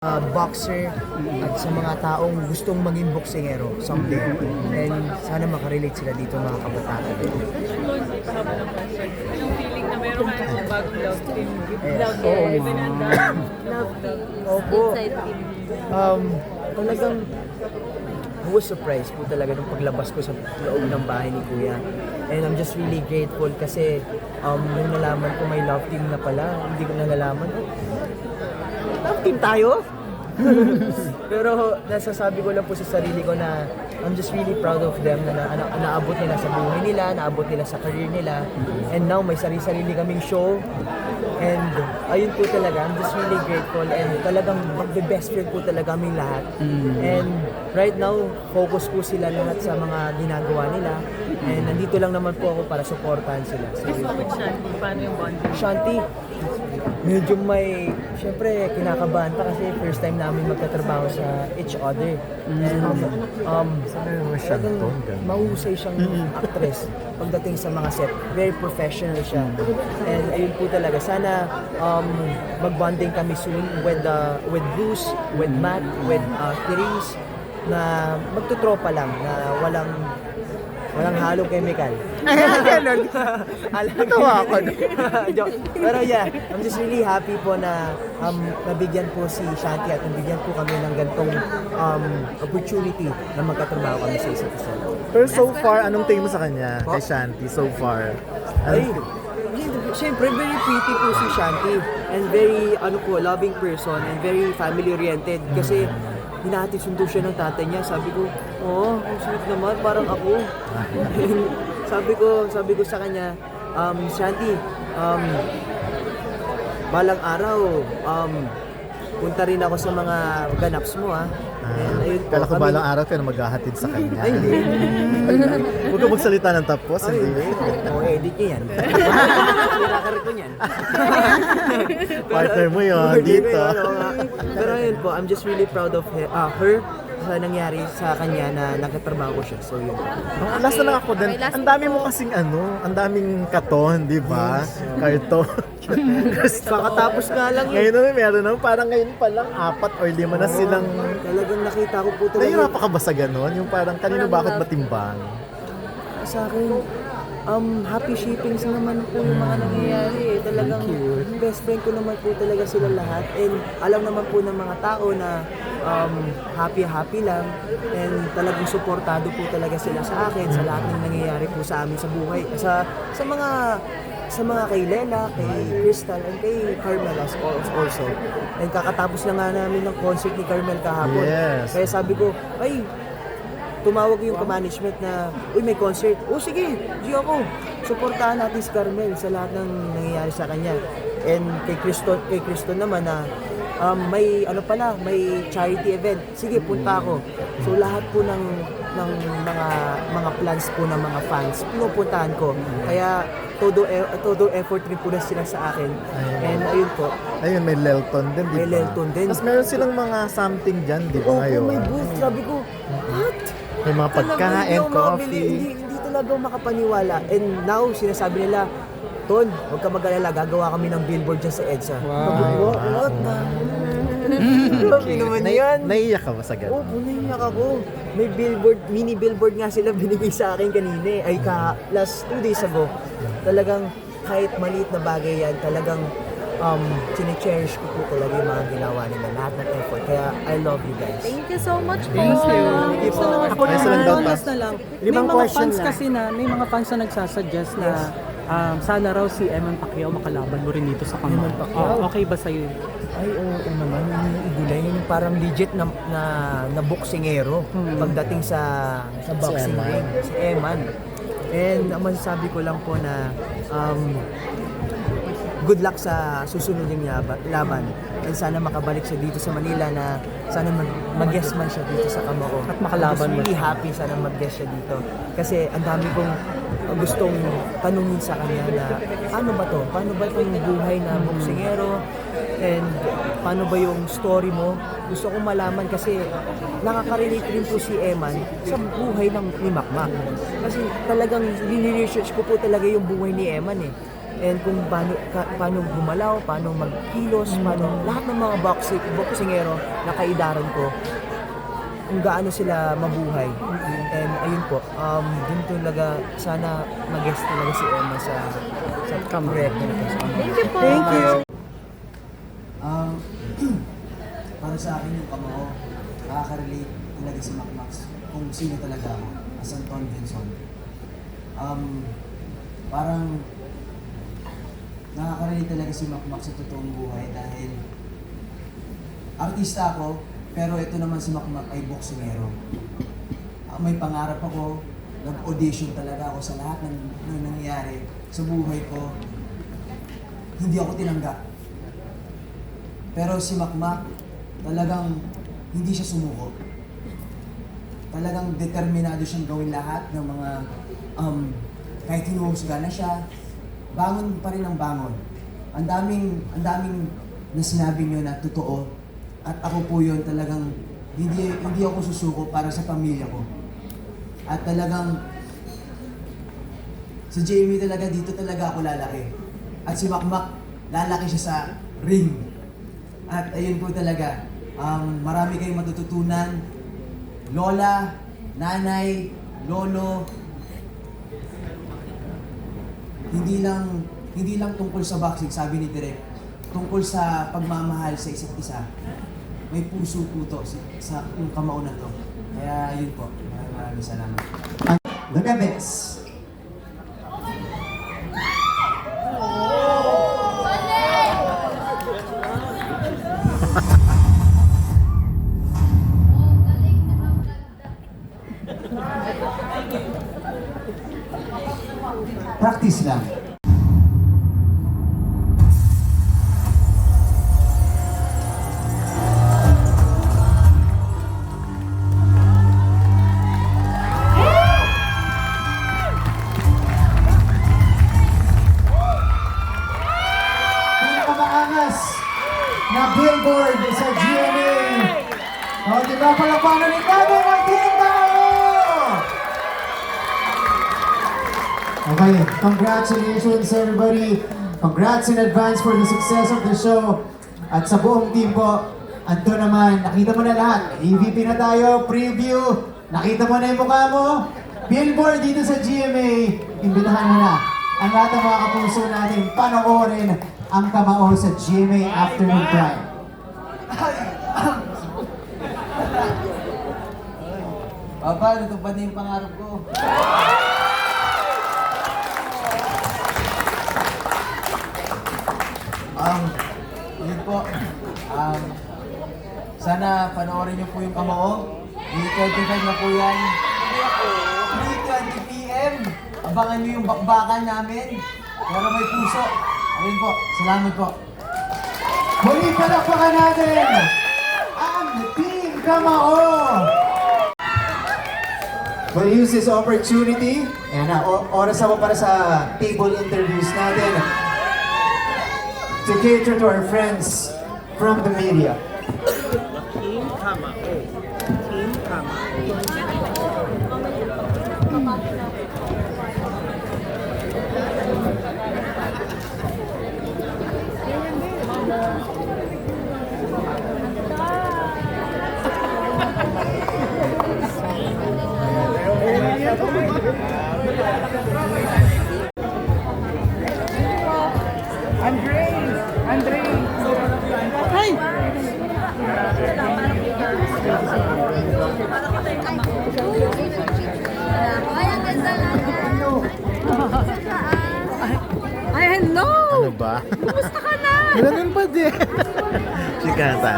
Boxer at sa mga taong gustong maging boksingero someday. And sana makarelate sila dito mga kabataan. Pahabol ng concert. Yung feeling na meron ka ng bagong love team. Yes. Even ang Love team. Opo. Inside team. Talagang I was surprised po talaga nung paglabas ko sa loob ng bahay ni Kuya. And I'm just really grateful kasi nung nalaman ko may love team na pala, hindi ko nalalaman. Love team tayo? Pero nasasabi ko lang po sa sarili ko na I'm just really proud of them na naabot nila sa buhay nila, naabot nila sa career nila. And now may sarili-sarili kaming show. And ayun po talaga, I'm just really grateful and talagang magbe-best friend po talaga kaming lahat. And right now, focus po sila lahat sa mga ginagawa nila. And nandito lang naman po ako para supportahan sila. So, Gusto ko with Shanti, paano yung bonding? Shanti, medyo may, syempre, kinakabahan pa kasi first time namin magtatrabaho sa each other. And, talagang mahusay siyang actress pagdating sa mga set. Very professional siya. And ayun po talaga, sana mag-bonding kami soon with Bruce, with Matt, with Therese, na magtutropa lang, na walang halong chemical. Ganon. Natawa ako. Pero yeah, I'm just really happy po na nabigyan po si Shanti at nabigyan po kami ng gantong opportunity na magkatrabaho kami sa isa't isa. Pero so far, anong tingin mo sa kanya, kay Shanti, so far? Ay, siyempre very pretty po si Shanti and very loving person and very family oriented kasi hinahatid sundo siya ng tatay niya. Sabi ko, ang sweet naman, parang ako. sabi ko sa kanya, Shanti, balang araw, punta rin ako sa mga ganaps mo, ha. And ayun po, Kala ko balang araw ka na maghahatid sa kanya. Ay, hindi. Huwag ka magsalita ng tapos, Ay, hindi. edit niya yan. Kinakarit ko niyan. Partner mo yun, Hindi ko dito. yun, oo nga. Pero ayun po, I'm just really proud of her sa nangyari sa kanya na nagkatrabaho ko siya. So yun. Last na lang ako din. Okay, last Ang dami po. mo kasing ang daming katon, di ba? Karton. Kakatapos nga lang yun. Ngayon naman meron naman, parang ngayon pa lang 4 or 5 na silang... Talagang nakita ko po talaga. Nahihirapa ka ba sa ganon? Yung parang kanino bakit matimbang? Sa akin, happy shippings naman po yung mga nangyayari eh. Talagang best friend ko naman po talaga sila lahat. And alam naman po ng mga tao na happy lang. And talagang suportado po talaga sila sa akin sa lahat ng nangyayari po sa amin sa buhay. Sa mga kay Lela, kay Crystal, and kay Carmel also. And kakatapos na nga namin ng concert ni Carmel kahapon. Yes. Kaya sabi ko, ay, tumawag yung management na, uy, may concert. O sige, G ako. Suportahan natin si Carmel sa lahat ng nangyayari sa kanya. And kay Cristo naman na may may charity event. Sige, punta ako. So lahat po ng mga plans po ng mga fans, pinupuntahan ko. Kaya todo effort rin po na sila sa akin. And ayun po. Ayun, may Lelton din, di ba? May Lelton din. Tapos meron silang mga something dyan, di ba ngayon? May booth. Sabi ko, what? May mga pagkain, coffee. Hindi talaga ako makapaniwala. And now, sinasabi nila, Ton, huwag ka mag-alala, gagawa kami ng billboard dyan sa EDSA. Sabi ko, what the? Grabe naman yan. Naiiyak ka ba sa ganon? Oo, naiiyak ako. May mini billboard nga sila binigay sa akin kanina. Last 2 days ago. Talagang kahit maliit na bagay yan, talagang chine-cherish ko po talaga yung mga ginawa nila. Lahat ng effort. Kaya I love you guys. Thank you so much po. Thank you. you po. Ako Yes, lang daw, last na lang. Limang May mga question fans lang. kasi may mga fans na nagsasuggest na sana raw si Eman Pacquiao makalaban mo rin dito sa Kamao. Eman Pacquiao? Okay ba sa'yo? Ay, oo naman. Yung igulay, yung parang legit na boksingero pagdating sa boxing Eman. ring. Si Eman. And ang masasabi ko lang po na good luck sa susunod yung laban. And sana makabalik siya dito sa Manila na sana mag-guest man siya dito sa Kamao. At makalaban I'm mo just really siya. happy sana mag-guest siya dito. Kasi ang dami kong gustong tanungin sa kanya na paano ba to? Paano ba itong buhay na boksingero? And paano ba yung story mo? Gusto kong malaman kasi nakaka-relate rin po si Eman sa buhay ni Makmak. Kasi talagang research ko po talaga yung buhay ni Eman eh. and kung paano gumalaw, paano magkilos, paano lahat ng mga boxingero na kaidaran ko, kung gaano sila mabuhay. And ayun po, dun talaga, sana mag-guest talaga si Emma sa proyekto na to. Thank you po. Thank you. Para sa akin yung Kamao, nakaka-relate talaga si Max kung sino talaga ako as Anton Vinson. Parang nakaka-relate talaga si Max sa totoong buhay dahil artista ako, pero ito naman si Mac ay boksingero. May pangarap ako, nag-audition talaga ako sa lahat ng nangyayari sa buhay ko. Hindi ako tinanggap. Pero si Mac talagang hindi siya sumuko. Talagang determinado siyang gawin lahat ng mga kahit hinuhusga na siya, bangon pa rin ang bangon. Ang daming na sinabi niyo na totoo. At ako po yun talagang hindi ako susuko para sa pamilya ko. At talagang sa Jamie talaga dito talaga ako lalaki. At si Mac lalaki siya sa ring. At ayun po talaga, marami kayong matututunan. Lola, nanay, lolo, hindi lang tungkol sa boxing, sabi ni Direk, tungkol sa pagmamahal sa isa't isa. May puso po to sa yung Kamao na to. Kaya yun po, maraming salamat. The best. Practice lang. Pinakamaangas na billboard sa GMA. O, diba palapanan ni Bago Martin Tao? Okay, congratulations everybody. Congrats in advance for the success of the show. At sa buong team po, Anto naman, nakita mo na lahat. EVP na tayo, preview. Nakita mo na yung mukha mo. Billboard dito sa GMA. Imbitahan mo na ang lahat ng mga kapuso natin panoorin ang Kamao sa GMA Afternoon Prime. Papa, natupad na yung pangarap ko. Yun po. Sana panoorin niyo po yung Kamao. May 25 na po yan. 3:20 PM. Abangan niyo yung bakbakan namin. Pero may puso. Ayun po. Salamat po. Muli palakpakan natin ang Team Kamao! We'll use this opportunity and oras ako para sa table interviews natin to cater to our friends from the media. Team Kamao. Team Kamao. Andre! Hey! Ay, hello! Ano ba? Kumusta ka na? Ganun pa din. Chikata.